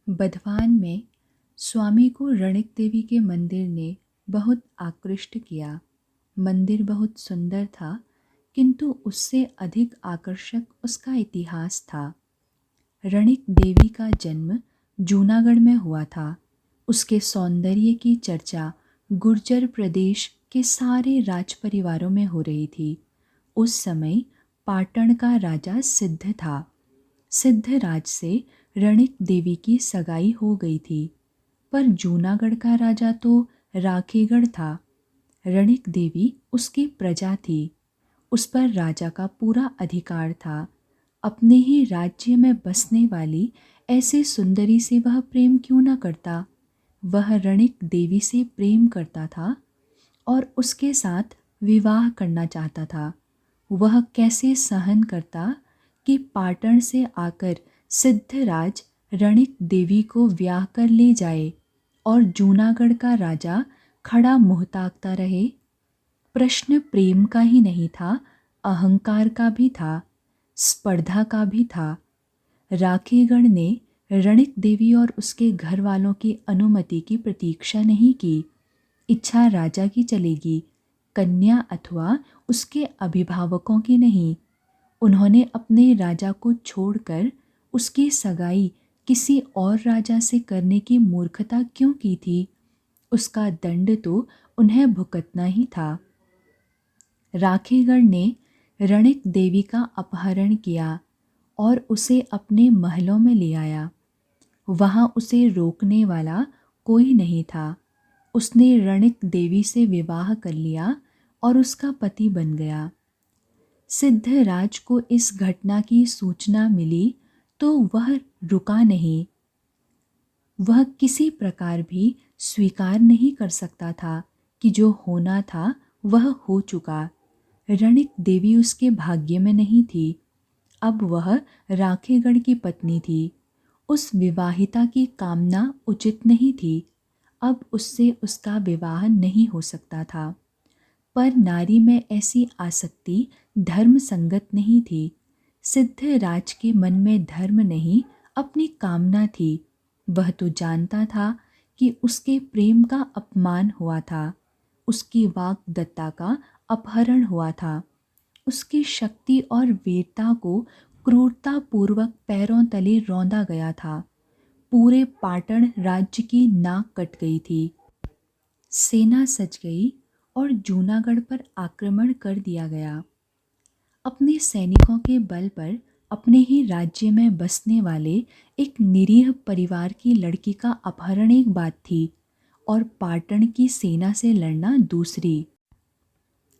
बधवान में स्वामी को रणिक देवी के मंदिर ने बहुत आकृष्ट किया। मंदिर बहुत सुंदर था, किंतु उससे अधिक आकर्षक उसका इतिहास था। रणिक देवी का जन्म जूनागढ़ में हुआ था। उसके सौंदर्य की चर्चा गुर्जर प्रदेश के सारे राज परिवारों में हो रही थी। उस समय पाटन का राजा सिद्ध था। सिद्धराज से रणिक देवी की सगाई हो गई थी, पर जूनागढ़ का राजा तो राखीगढ़ था। रणिक देवी उसकी प्रजा थी। उस पर राजा का पूरा अधिकार था। अपने ही राज्य में बसने वाली ऐसी सुंदरी से वह प्रेम क्यों न करता। वह रणिक देवी से प्रेम करता था और उसके साथ विवाह करना चाहता था। वह कैसे सहन करता कि पाटन से आकर सिद्धराज रणिक देवी को ब्याह कर ले जाए और जूनागढ़ का राजा खड़ा मुँह ताकता रहे। प्रश्न प्रेम का ही नहीं था, अहंकार का भी था, स्पर्धा का भी था। राखीगढ़ ने रणिक देवी और उसके घर वालों की अनुमति की प्रतीक्षा नहीं की। इच्छा राजा की चलेगी, कन्या अथवा उसके अभिभावकों की नहीं। उन्होंने अपने राजा को छोड़कर उसकी सगाई किसी और राजा से करने की मूर्खता क्यों की थी। उसका दंड तो उन्हें भुगतना ही था। राखीगढ़ ने रणिक देवी का अपहरण किया और उसे अपने महलों में ले आया। वहाँ उसे रोकने वाला कोई नहीं था। उसने रणिक देवी से विवाह कर लिया और उसका पति बन गया। सिद्धराज को इस घटना की सूचना मिली तो वह रुका नहीं। वह किसी प्रकार भी स्वीकार नहीं कर सकता था कि जो होना था वह हो चुका। रणिक देवी उसके भाग्य में नहीं थी। अब वह राखीगढ़ की पत्नी थी। उस विवाहिता की कामना उचित नहीं थी। अब उससे उसका विवाह नहीं हो सकता था। पर नारी में ऐसी आसक्ति धर्म संगत नहीं थी। सिद्धराज के मन में धर्म नहीं, अपनी कामना थी। वह तो जानता था कि उसके प्रेम का अपमान हुआ था, उसकी वाग्दत्ता का अपहरण हुआ था, उसकी शक्ति और वीरता को क्रूरतापूर्वक पैरों तले रौंदा गया था। पूरे पाटन राज्य की नाक कट गई थी। सेना सज गई और जूनागढ़ पर आक्रमण कर दिया गया। अपने सैनिकों के बल पर अपने ही राज्य में बसने वाले एक निरीह परिवार की लड़की का अपहरण एक बात थी और पाटन की सेना से लड़ना दूसरी।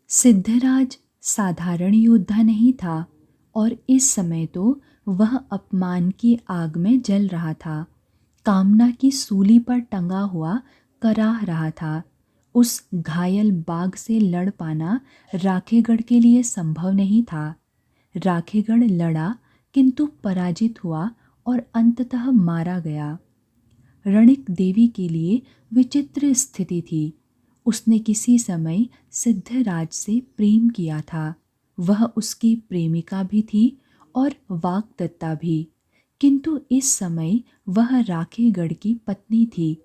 सिद्धराज साधारण योद्धा नहीं था और इस समय तो वह अपमान की आग में जल रहा था। कामना की सूली पर टंगा हुआ कराह रहा था। उस घायल बाघ से लड़ पाना राखीगढ़ के लिए संभव नहीं था। राखीगढ़ लड़ा किंतु पराजित हुआ और अंततः मारा गया। रणिक देवी के लिए विचित्र स्थिति थी। उसने किसी समय सिद्धराज से प्रेम किया था। वह उसकी प्रेमिका भी थी और वाग्दत्ता भी, किंतु इस समय वह राखीगढ़ की पत्नी थी।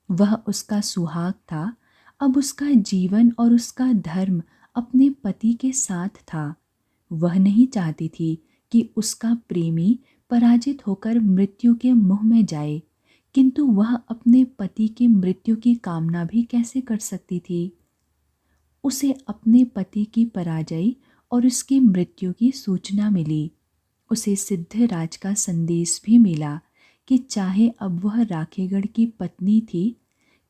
वह उसका सुहाग था। अब उसका जीवन और उसका धर्म अपने पति के साथ था। वह नहीं चाहती थी कि उसका प्रेमी पराजित होकर मृत्यु के मुंह में जाए, किंतु वह अपने पति की मृत्यु की कामना भी कैसे कर सकती थी। उसे अपने पति की पराजय और उसकी मृत्यु की सूचना मिली। उसे सिद्धराज का संदेश भी मिला कि चाहे अब वह राखीगढ़ की पत्नी थी,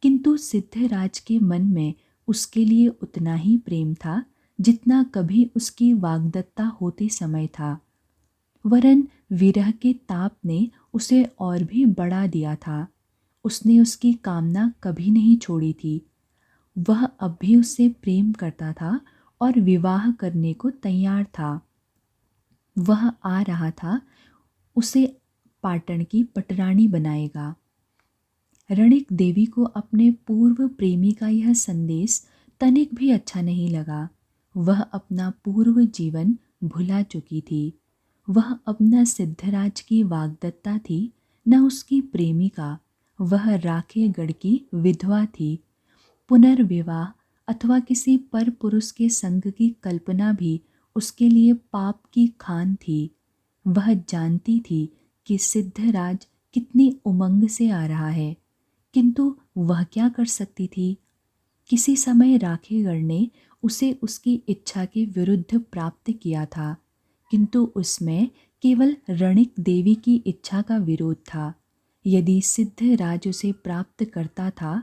किंतु सिद्धराज के मन में उसके लिए उतना ही प्रेम था जितना कभी उसकी वाग्दत्ता होते समय था। वरन विरह के ताप ने उसे और भी बढ़ा दिया था। उसने उसकी कामना कभी नहीं छोड़ी थी। वह अब भी उससे प्रेम करता था और विवाह करने को तैयार था। वह आ रहा था, उसे पाटन की पटरानी बनाएगा। रणिक देवी को अपने पूर्व प्रेमी का यह संदेश तनिक भी अच्छा नहीं लगा। वह अपना पूर्व जीवन भुला चुकी थी। वह अब न सिद्धराज की वाग्दत्ता थी न उसकी प्रेमिका, वह राखेगढ़ की विधवा थी। पुनर्विवाह अथवा किसी पर पुरुष के संग की कल्पना भी उसके लिए पाप की खान थी। वह जानती थी कि सिद्धराज कितनी उमंग से आ रहा है, किंतु वह क्या कर सकती थी। किसी समय राखेगढ़ ने उसे उसकी इच्छा के विरुद्ध प्राप्त किया था, किंतु उसमें केवल रणिक देवी की इच्छा का विरोध था। यदि सिद्धराज उसे प्राप्त करता था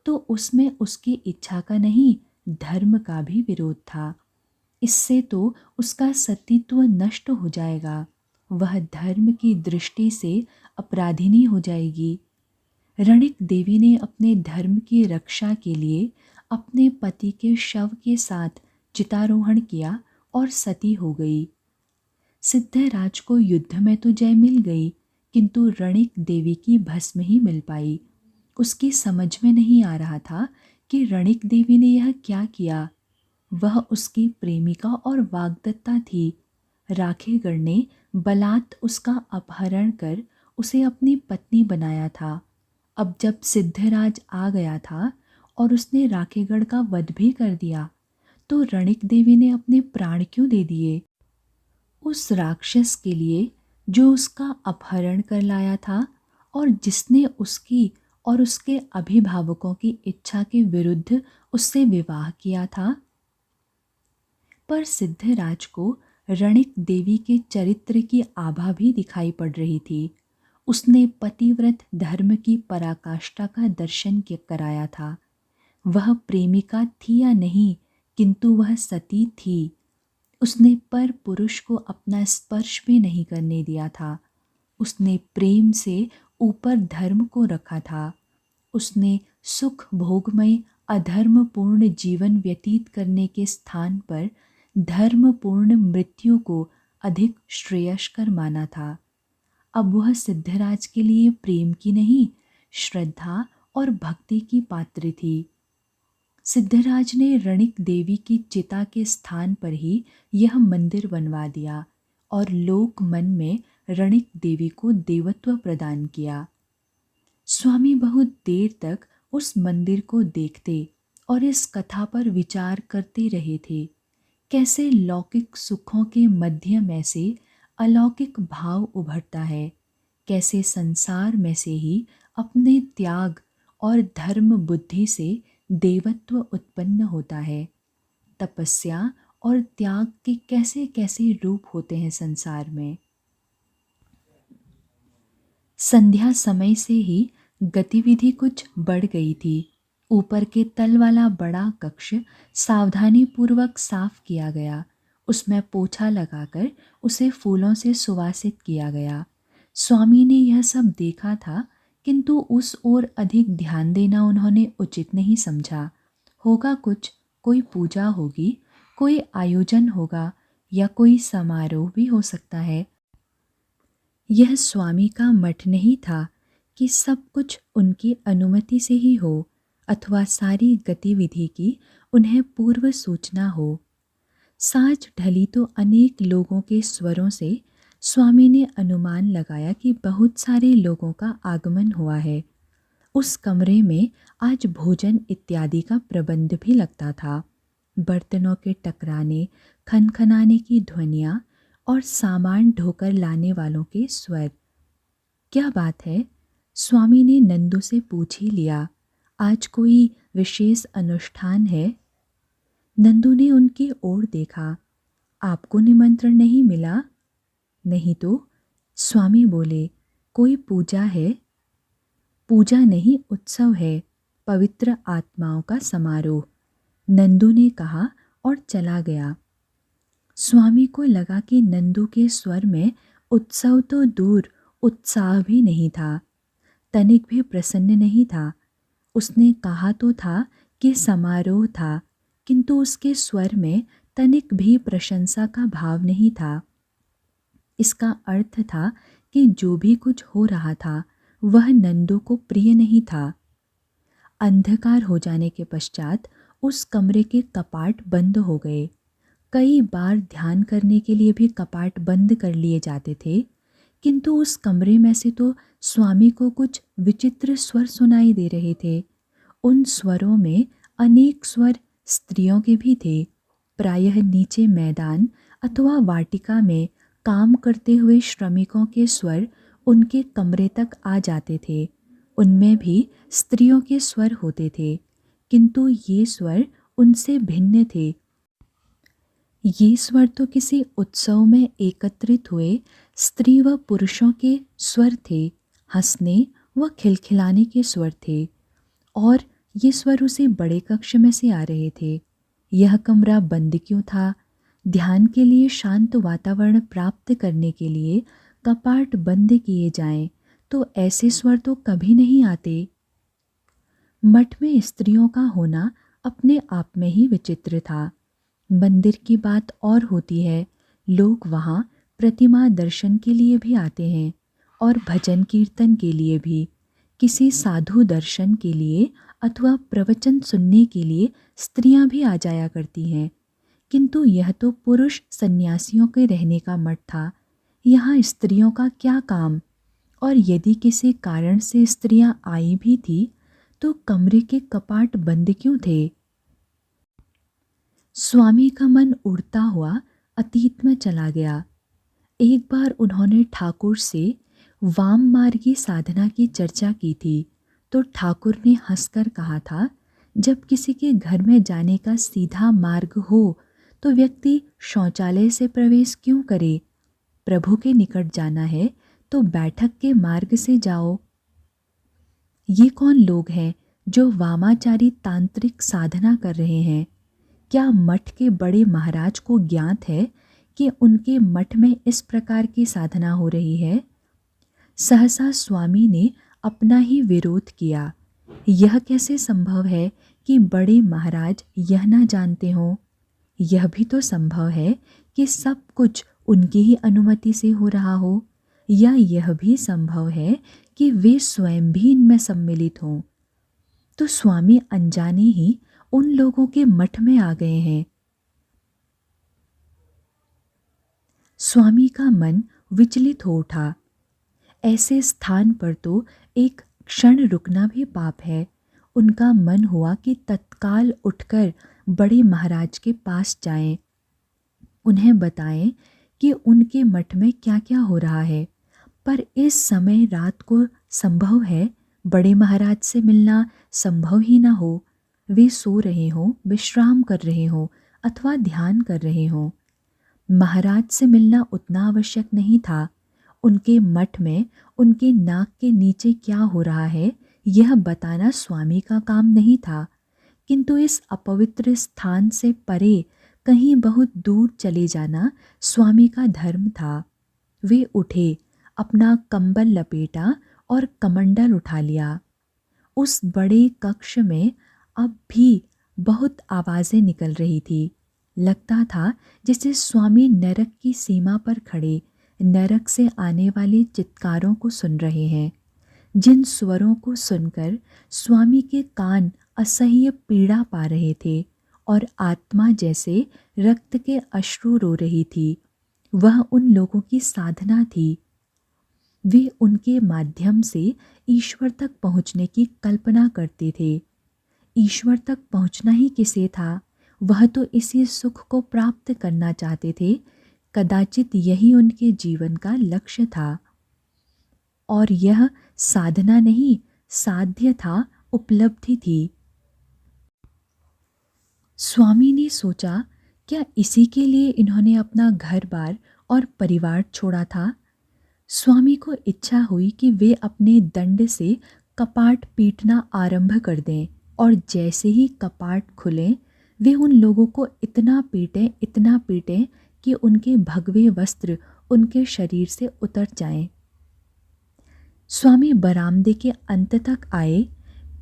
तो उसमें उसकी इच्छा का नहीं, धर्म का भी विरोध था। इससे तो उसका सतीत्व नष्ट हो जाएगा, वह धर्म की दृष्टि से अपराधिनी हो जाएगी। रणिक देवी ने अपने धर्म की रक्षा के लिए अपने पति के शव के साथ चितारोहण किया और सती हो गई। सिद्धराज को युद्ध में तो जय मिल गई, किंतु रणिक देवी की भस्म ही मिल पाई। उसकी समझ में नहीं आ रहा था कि रणिक देवी ने यह क्या किया। वह उसकी प्रेमिका और वाग्दत्ता थी। राखेगढ़ ने बलात् उसका अपहरण कर उसे अपनी पत्नी बनाया था। अब जब सिद्धराज आ गया था और उसने राखेगढ़ का वध भी कर दिया, तो रणिक देवी ने अपने प्राण क्यों दे दिए? उस राक्षस के लिए जो उसका अपहरण कर लाया था और जिसने उसकी और उसके अभिभावकों की इच्छा के विरुद्ध उससे विवाह किया था। पर सिद्धराज को रणिक देवी के चरित्र की आभा भी दिखाई पड़ रही थी। उसने पतिव्रत धर्म की पराकाष्ठा का दर्शन कराया था। वह प्रेमिका थी या नहीं, किंतु वह सती थी। उसने पर पुरुष को अपना स्पर्श भी नहीं करने दिया था। उसने प्रेम से ऊपर धर्म को रखा था। उसने सुख भोगमय अधर्मपूर्ण जीवन व्यतीत करने के स्थान पर धर्मपूर्ण मृत्यु को अधिक श्रेयस्कर माना था। अब वह सिद्धराज के लिए प्रेम की नहीं, श्रद्धा और भक्ति की पात्र थी। सिद्धराज ने रणिक देवी की चिता के स्थान पर ही यह मंदिर बनवा दिया और लोक मन में रणिक देवी को देवत्व प्रदान किया। स्वामी बहुत देर तक उस मंदिर को देखते और इस कथा पर विचार करते रहे थे। कैसे लौकिक सुखों के मध्य में से अलौकिक भाव उभरता है, कैसे संसार में से ही अपने त्याग और धर्म बुद्धि से देवत्व उत्पन्न होता है। तपस्या और त्याग के कैसे कैसे रूप होते हैं संसार में। संध्या समय से ही गतिविधि कुछ बढ़ गई थी। ऊपर के तल वाला बड़ा कक्ष सावधानी पूर्वक साफ किया गया। उसमें पोछा लगाकर उसे फूलों से सुवासित किया गया। स्वामी ने यह सब देखा था, किंतु उस ओर अधिक ध्यान देना उन्होंने उचित नहीं समझा। होगा कुछ, कोई पूजा होगी, कोई आयोजन होगा या कोई समारोह भी हो सकता है। यह स्वामी का मठ नहीं था कि सब कुछ उनकी अनुमति से ही हो अथवा सारी गतिविधि की उन्हें पूर्व सूचना हो। साँझ ढली तो अनेक लोगों के स्वरों से स्वामी ने अनुमान लगाया कि बहुत सारे लोगों का आगमन हुआ है। उस कमरे में आज भोजन इत्यादि का प्रबंध भी लगता था। बर्तनों के टकराने, खनखनाने की ध्वनियाँ और सामान ढोकर लाने वालों के स्वर। क्या बात है? स्वामी ने नंदू से पूछ ही लिया। आज कोई विशेष अनुष्ठान है? नंदू ने उनकी ओर देखा। आपको निमंत्रण नहीं मिला? नहीं तो? स्वामी बोले, कोई पूजा है? पूजा नहीं, उत्सव है, पवित्र आत्माओं का समारोह, नंदू ने कहा और चला गया। स्वामी को लगा कि नंदू के स्वर में उत्सव तो दूर, उत्साह भी नहीं था। तनिक भी प्रसन्न नहीं था। उसने कहा तो था कि समारोह था, किंतु उसके स्वर में तनिक भी प्रशंसा का भाव नहीं था। इसका अर्थ था कि जो भी कुछ हो रहा था वह नंदू को प्रिय नहीं था। अंधकार हो जाने के पश्चात उस कमरे के कपाट बंद हो गए। कई बार ध्यान करने के लिए भी कपाट बंद कर लिए जाते थे, किंतु उस कमरे में से तो स्वामी को कुछ विचित्र स्वर सुनाई दे रहे थे। उन स्वरों में अनेक स्वर स्त्रियों के भी थे। प्रायः नीचे मैदान अथवा वाटिका में काम करते हुए श्रमिकों के स्वर उनके कमरे तक आ जाते थे। उनमें भी स्त्रियों के स्वर होते थे, किंतु ये स्वर उनसे भिन्न थे। ये स्वर तो किसी उत्सव में एकत्रित हुए स्त्री व पुरुषों के स्वर थे, हंसने व खिलखिलाने के स्वर थे। और ये स्वर उसी बड़े कक्ष में से आ रहे थे। यह कमरा बंद क्यों था? ध्यान के लिए शांत वातावरण प्राप्त करने के लिए कपाट बंद किए जाएं तो ऐसे स्वर तो कभी नहीं आते। मठ में स्त्रियों का होना अपने आप में ही विचित्र था। मंदिर की बात और होती है, लोग वहाँ प्रतिमा दर्शन के लिए भी आते हैं और भजन कीर्तन के लिए भी, किसी साधु दर्शन के लिए अथवा प्रवचन सुनने के लिए स्त्रियां भी आ जाया करती हैं। किंतु यह तो पुरुष सन्यासियों के रहने का मठ था, यहाँ स्त्रियों का क्या काम? और यदि किसी कारण से स्त्रियां आई भी थी तो कमरे के कपाट बंद क्यों थे? स्वामी का मन उड़ता हुआ अतीत में चला गया। एक बार उन्होंने ठाकुर से वाम मार्गी साधना की चर्चा की थी, तो ठाकुर ने हंसकर कहा था, जब किसी के घर में जाने का सीधा मार्ग हो तो व्यक्ति शौचालय से प्रवेश क्यों करे? प्रभु के निकट जाना है तो बैठक के मार्ग से जाओ। ये कौन लोग हैं जो वामाचारी तांत्रिक साधना कर रहे हैं? क्या मठ के बड़े महाराज को ज्ञात है कि उनके मठ में इस प्रकार की साधना हो रही है? सहसा स्वामी ने अपना ही विरोध किया। यह कैसे संभव है कि बड़े महाराज यह ना जानते हों? यह भी तो संभव है कि सब कुछ उनकी ही अनुमति से हो रहा हो, या यह भी संभव है कि वे स्वयं भी इनमें सम्मिलित हों। तो स्वामी अनजाने ही उन लोगों के मठ में आ गए हैं। स्वामी का मन विचलित हो उठा। ऐसे स्थान पर तो एक क्षण रुकना भी पाप है। उनका मन हुआ कि तत्काल उठकर बड़े महाराज के पास जाएं, उन्हें बताएं कि उनके मठ में क्या क्या हो रहा है। पर इस समय रात को संभव है बड़े महाराज से मिलना संभव ही ना हो। वे सो रहे हों, विश्राम कर रहे हों अथवा ध्यान कर रहे हों। महाराज से मिलना उतना आवश्यक नहीं था। उनके मठ में उनके नाक के नीचे क्या हो रहा है यह बताना स्वामी का काम नहीं था, किंतु इस अपवित्र स्थान से परे कहीं बहुत दूर चले जाना स्वामी का धर्म था। वे उठे, अपना कंबल लपेटा और कमंडल उठा लिया। उस बड़े कक्ष में अब भी बहुत आवाज़ें निकल रही थी। लगता था जैसे स्वामी नरक की सीमा पर खड़े नरक से आने वाले चित्कारों को सुन रहे हैं, जिन स्वरों को सुनकर स्वामी के कान असह्य पीड़ा पा रहे थे और आत्मा जैसे रक्त के अश्रु रो रही थी। वह उन लोगों की साधना थी। वे उनके माध्यम से ईश्वर तक पहुँचने की कल्पना करते थे। ईश्वर तक पहुँचना ही किसे था? वह तो इसी सुख को प्राप्त करना चाहते थे। कदाचित यही उनके जीवन का लक्ष्य था, और यह साधना नहीं, साध्य था, उपलब्धि थी। स्वामी ने सोचा, क्या इसी के लिए इन्होंने अपना घर बार और परिवार छोड़ा था? स्वामी को इच्छा हुई कि वे अपने दंड से कपाट पीटना आरंभ कर दें, और जैसे ही कपाट खुलें वे उन लोगों को इतना पीटें कि उनके भगवे वस्त्र उनके शरीर से उतर जाएं। स्वामी बरामदे के अंत तक आए,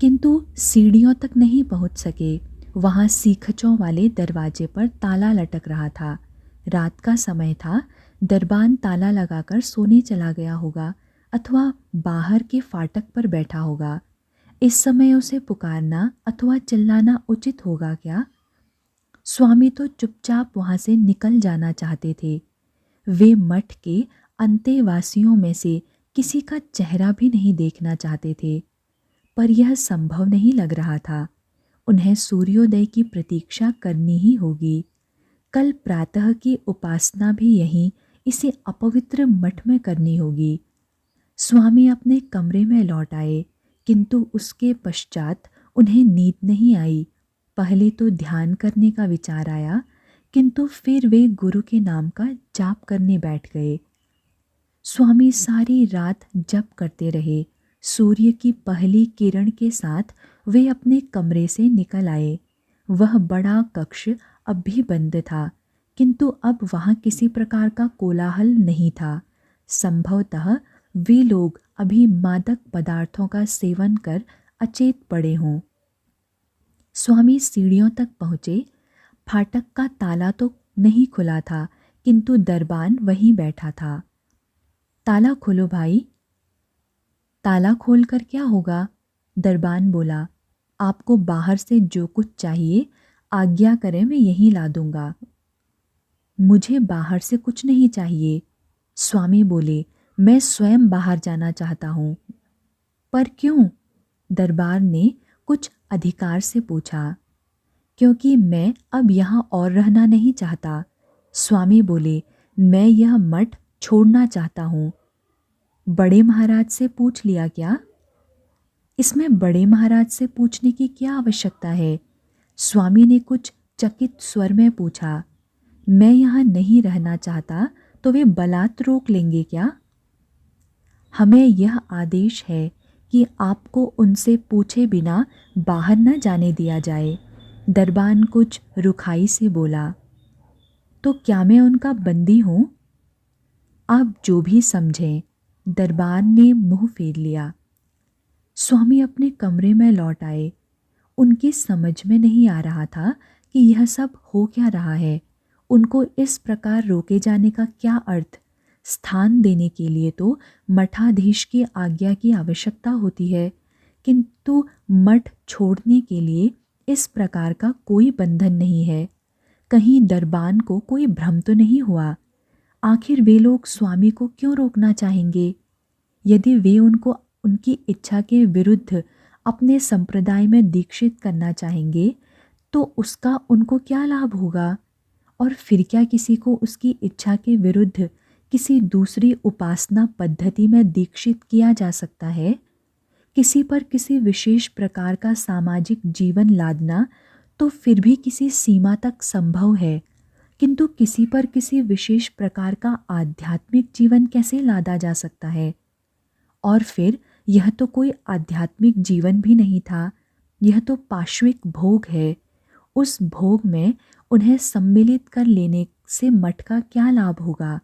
किंतु सीढ़ियों तक नहीं पहुंच सके। वहां सीखचों वाले दरवाजे पर ताला लटक रहा था। रात का समय था। दरबान ताला लगाकर सोने चला गया होगा अथवा बाहर के फाटक पर बैठा होगा। इस समय उसे पुकारना अथवा चिल्लाना उचित होगा क्या? स्वामी तो चुपचाप वहाँ से निकल जाना चाहते थे। वे मठ के अंतेवासियों में से किसी का चेहरा भी नहीं देखना चाहते थे, पर यह संभव नहीं लग रहा था। उन्हें सूर्योदय की प्रतीक्षा करनी ही होगी। कल प्रातः की उपासना भी यहीं इसे अपवित्र मठ में करनी होगी। स्वामी अपने कमरे में लौट आए, किंतु उसके पश्चात उन्हें नींद नहीं आई। पहले तो ध्यान करने का विचार आया, किंतु फिर वे गुरु के नाम का जाप करने बैठ गए। स्वामी सारी रात जप करते रहे। सूर्य की पहली किरण के साथ वे अपने कमरे से निकल आए। वह बड़ा कक्ष अब भी बंद था, किंतु अब वहाँ किसी प्रकार का कोलाहल नहीं था। संभवतः वे लोग अभी मादक पदार्थों का सेवन कर अचेत पड़े हों। स्वामी सीढ़ियों तक पहुँचे। फाटक का ताला तो नहीं खुला था, किंतु दरबान वहीं बैठा था। ताला खोलो भाई। ताला खोलकर क्या होगा? दरबान बोला। आपको बाहर से जो कुछ चाहिए आज्ञा करें, मैं यहीं ला दूंगा। मुझे बाहर से कुछ नहीं चाहिए। स्वामी बोले, मैं स्वयं बाहर जाना चाहता हूँ। पर क्यों? दरबार ने कुछ अधिकार से पूछा। क्योंकि मैं अब यहाँ और रहना नहीं चाहता। स्वामी बोले, मैं यह मठ छोड़ना चाहता हूँ। बड़े महाराज से पूछ लिया क्या? इसमें बड़े महाराज से पूछने की क्या आवश्यकता है? स्वामी ने कुछ चकित स्वर में पूछा। मैं यहाँ नहीं रहना चाहता तो वे बलात् रोक लेंगे क्या? हमें यह आदेश है कि आपको उनसे पूछे बिना बाहर न जाने दिया जाए। दरबान कुछ रुखाई से बोला। तो क्या मैं उनका बंदी हूँ? आप जो भी समझें। दरबान ने मुंह फेर लिया। स्वामी अपने कमरे में लौट आए। उनकी समझ में नहीं आ रहा था कि यह सब हो क्या रहा है। उनको इस प्रकार रोके जाने का क्या अर्थ? स्थान देने के लिए तो मठाधीश की आज्ञा की आवश्यकता होती है, किंतु मठ छोड़ने के लिए इस प्रकार का कोई बंधन नहीं है। कहीं दरबान को कोई भ्रम तो नहीं हुआ? आखिर वे लोग स्वामी को क्यों रोकना चाहेंगे? यदि वे उनको उनकी इच्छा के विरुद्ध अपने संप्रदाय में दीक्षित करना चाहेंगे तो उसका उनको क्या लाभ होगा? और फिर क्या किसी को उसकी इच्छा के विरुद्ध किसी दूसरी उपासना पद्धति में दीक्षित किया जा सकता है? किसी पर किसी विशेष प्रकार का सामाजिक जीवन लादना तो फिर भी किसी सीमा तक संभव है, किंतु किसी पर किसी विशेष प्रकार का आध्यात्मिक जीवन कैसे लादा जा सकता है? और फिर यह तो कोई आध्यात्मिक जीवन भी नहीं था, यह तो पाश्विक भोग है। उस भोग में उन्हें सम्मिलित कर लेने से मठ का क्या लाभ होगा?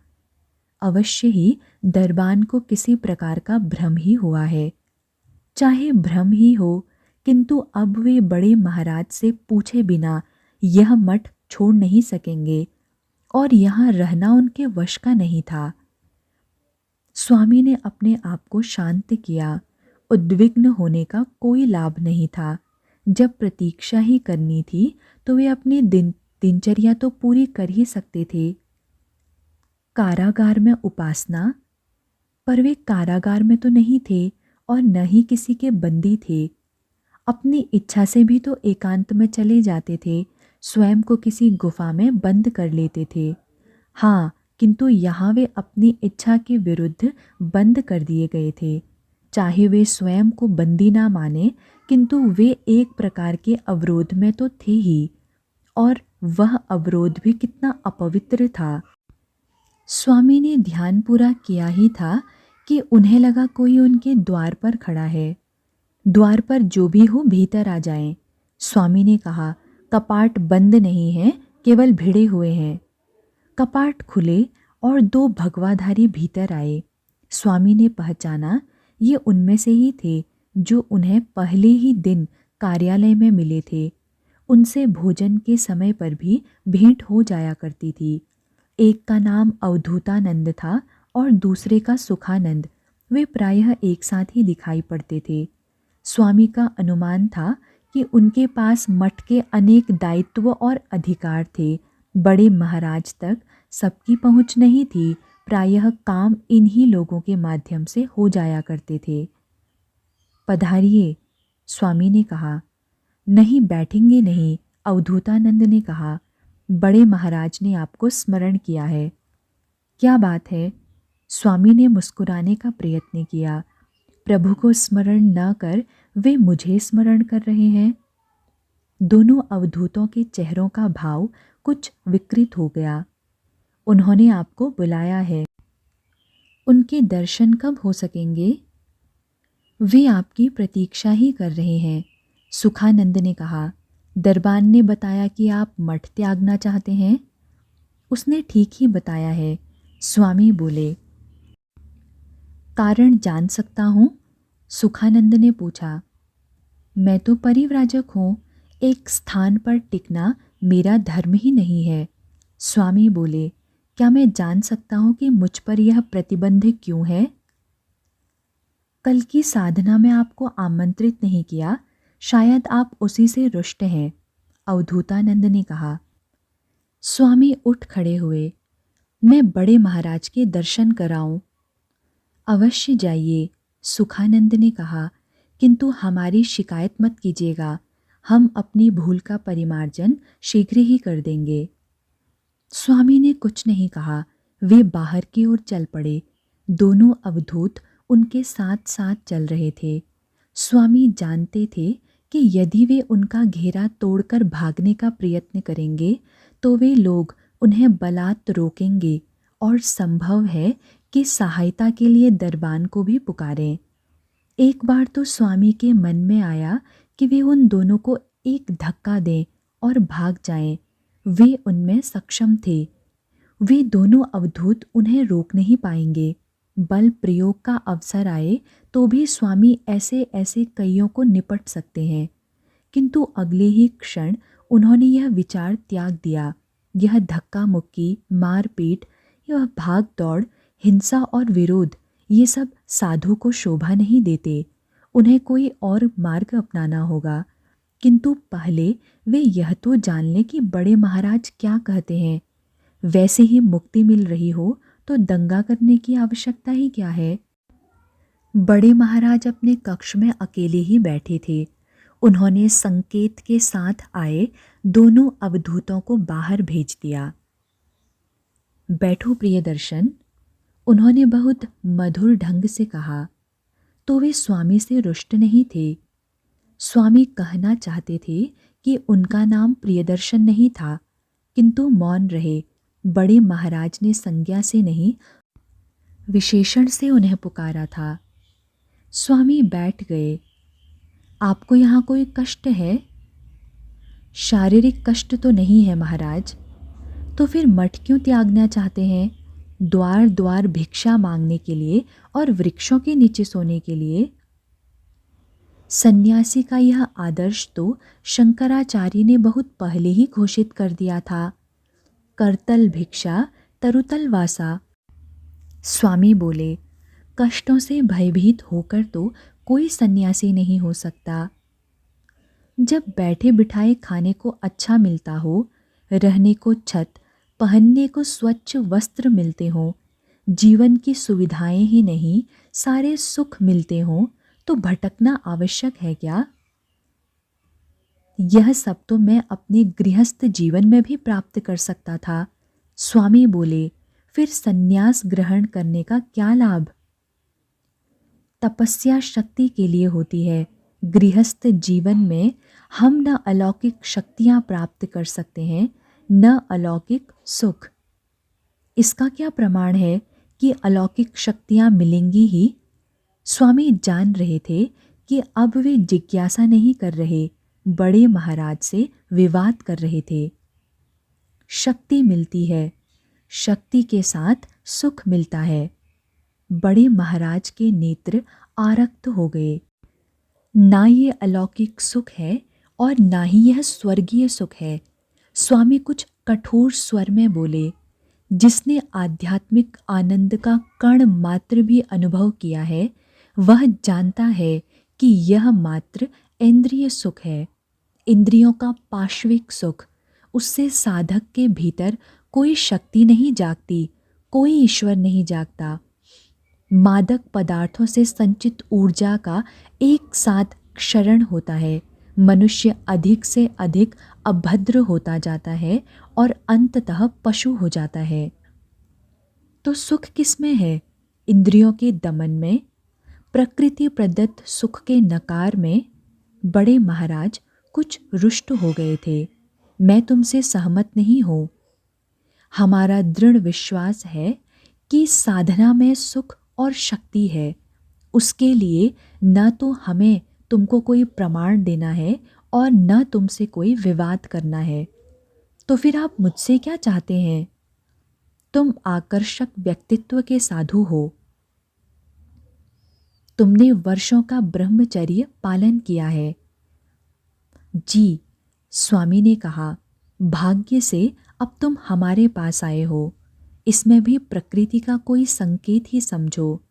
अवश्य ही दरबान को किसी प्रकार का भ्रम ही हुआ है। चाहे भ्रम ही हो, किंतु अब वे बड़े महाराज से पूछे बिना यह मठ छोड़ नहीं सकेंगे, और यहाँ रहना उनके वश का नहीं था। स्वामी ने अपने आप को शांत किया। उद्विग्न होने का कोई लाभ नहीं था। जब प्रतीक्षा ही करनी थी तो वे अपनी दिनचर्या तो पूरी कर ही सकते थे। कारागार में उपासना? पर वे कारागार में तो नहीं थे और न ही किसी के बंदी थे। अपनी इच्छा से भी तो एकांत में चले जाते थे, स्वयं को किसी गुफा में बंद कर लेते थे। हाँ, किंतु यहाँ वे अपनी इच्छा के विरुद्ध बंद कर दिए गए थे। चाहे वे स्वयं को बंदी ना माने, किंतु वे एक प्रकार के अवरोध में तो थे ही, और वह अवरोध भी कितना अपवित्र था। स्वामी ने ध्यान पूरा किया ही था कि उन्हें लगा कोई उनके द्वार पर खड़ा है। द्वार पर जो भी हो भीतर आ जाएं। स्वामी ने कहा, कपाट बंद नहीं हैं, केवल भिड़े हुए हैं। कपाट खुले और दो भगवाधारी भीतर आए। स्वामी ने पहचाना ये उनमें से ही थे जो उन्हें पहले ही दिन कार्यालय में मिले थे। उनसे भोजन के समय पर भी भेंट हो जाया करती थी। एक का नाम अवधूतानंद था और दूसरे का सुखानंद। वे प्रायः एक साथ ही दिखाई पड़ते थे। स्वामी का अनुमान था कि उनके पास मठ के अनेक दायित्व और अधिकार थे। बड़े महाराज तक सबकी पहुंच नहीं थी, प्रायः काम इन्हीं लोगों के माध्यम से हो जाया करते थे। पधारिए, स्वामी ने कहा। नहीं, बैठेंगे नहीं, अवधूतानंद ने कहा। बड़े महाराज ने आपको स्मरण किया है। क्या बात है? स्वामी ने मुस्कुराने का प्रयत्न किया। प्रभु को स्मरण न कर वे मुझे स्मरण कर रहे हैं। दोनों अवधूतों के चेहरों का भाव कुछ विकृत हो गया। उन्होंने आपको बुलाया है। उनके दर्शन कब हो सकेंगे? वे आपकी प्रतीक्षा ही कर रहे हैं, सुखानंद ने कहा। दरबान ने बताया कि आप मठ त्यागना चाहते हैं। उसने ठीक ही बताया है, स्वामी बोले। कारण जान सकता हूँ? सुखानंद ने पूछा। मैं तो परिव्राजक हूँ, एक स्थान पर टिकना मेरा धर्म ही नहीं है। स्वामी बोले। क्या मैं जान सकता हूँ कि मुझ पर यह प्रतिबंध क्यों है? कल की साधना में आपको आमंत्रित नहीं किया, शायद आप उसी से रुष्ट हैं, अवधूतानंद ने कहा। स्वामी उठ खड़े हुए। मैं बड़े महाराज के दर्शन कराऊं? अवश्य जाइए, सुखानंद ने कहा, किंतु हमारी शिकायत मत कीजिएगा। हम अपनी भूल का परिमार्जन शीघ्र ही कर देंगे। स्वामी ने कुछ नहीं कहा। वे बाहर की ओर चल पड़े। दोनों अवधूत उनके साथ साथ चल रहे थे। स्वामी जानते थे कि यदि वे उनका घेरा तोड़कर भागने का प्रयत्न करेंगे तो वे लोग उन्हें बलात् रोकेंगे और संभव है कि सहायता के लिए दरबान को भी पुकारें। एक बार तो स्वामी के मन में आया कि वे उन दोनों को एक धक्का दें और भाग जाएं। वे उनमें सक्षम थे। वे दोनों अवधूत उन्हें रोक नहीं पाएंगे। बल प्रयोग का अवसर आए तो भी स्वामी ऐसे ऐसे कईयों को निपट सकते हैं। किंतु अगले ही क्षण उन्होंने यह विचार त्याग दिया। यह धक्का मुक्की, मारपीट, यह भाग दौड़, हिंसा और विरोध, ये सब साधु को शोभा नहीं देते। उन्हें कोई और मार्ग अपनाना होगा। किंतु पहले वे यह तो जान लें कि बड़े महाराज क्या कहते हैं। वैसे ही मुक्ति मिल रही हो तो दंगा करने की आवश्यकता ही क्या है। बड़े महाराज अपने कक्ष में अकेले ही बैठे थे। उन्होंने संकेत के साथ आए दोनों अवधूतों को बाहर भेज दिया। बैठो प्रियदर्शन, उन्होंने बहुत मधुर ढंग से कहा। तो वे स्वामी से रुष्ट नहीं थे। स्वामी कहना चाहते थे कि उनका नाम प्रियदर्शन नहीं था, किंतु मौन रहे। बड़े महाराज ने संज्ञा से नहीं, विशेषण से उन्हें पुकारा था। स्वामी बैठ गए। आपको यहाँ कोई कष्ट है? शारीरिक कष्ट तो नहीं है महाराज। तो फिर मठ क्यों त्यागना चाहते हैं? द्वार द्वार भिक्षा मांगने के लिए और वृक्षों के नीचे सोने के लिए? सन्यासी का यह आदर्श तो शंकराचार्य ने बहुत पहले ही घोषित कर दिया था। करतल भिक्षा तरुतल वासा। स्वामी बोले। कष्टों से भयभीत होकर तो कोई सन्यासी नहीं हो सकता। जब बैठे बिठाए खाने को अच्छा मिलता हो, रहने को छत, पहनने को स्वच्छ वस्त्र मिलते हों, जीवन की सुविधाएं ही नहीं सारे सुख मिलते हों, तो भटकना आवश्यक है क्या? यह सब तो मैं अपने गृहस्थ जीवन में भी प्राप्त कर सकता था। स्वामी बोले। फिर सन्यास ग्रहण करने का क्या लाभ? तपस्या शक्ति के लिए होती है। गृहस्थ जीवन में हम न अलौकिक शक्तियां प्राप्त कर सकते हैं, न अलौकिक सुख। इसका क्या प्रमाण है कि अलौकिक शक्तियां मिलेंगी ही? स्वामी जान रहे थे कि अब वे जिज्ञासा नहीं कर रहे, बड़े महाराज से विवाद कर रहे थे। शक्ति मिलती है, शक्ति के साथ सुख मिलता है। बड़े महाराज के नेत्र आरक्त हो गए। ना ये अलौकिक सुख है और ना ही यह स्वर्गीय सुख है। स्वामी कुछ कठोर स्वर में बोले। जिसने आध्यात्मिक आनंद का कण मात्र भी अनुभव किया है, वह जानता है कि यह मात्र इंद्रिय सुख है, इंद्रियों का पाश्विक सुख। उससे साधक के भीतर कोई शक्ति नहीं जागती, कोई ईश्वर नहीं जागता। मादक पदार्थों से संचित ऊर्जा का एक साथ क्षरण होता है। मनुष्य अधिक से अधिक अभद्र होता जाता है और अंततः पशु हो जाता है। तो सुख किस में है? इंद्रियों के दमन में, प्रकृति प्रदत्त सुख के नकार में। बड़े महाराज कुछ रुष्ट हो गए थे। मैं तुमसे सहमत नहीं हूँ। हमारा दृढ़ विश्वास है कि साधना में सुख और शक्ति है। उसके लिए न तो हमें तुमको कोई प्रमाण देना है और न तुमसे कोई विवाद करना है। तो फिर आप मुझसे क्या चाहते हैं? तुम आकर्षक व्यक्तित्व के साधु हो। तुमने वर्षों का ब्रह्मचर्य पालन किया है। जी, स्वामी ने कहा, भाग्य से अब तुम हमारे पास आए हो। इसमें भी प्रकृति का कोई संकेत ही समझो।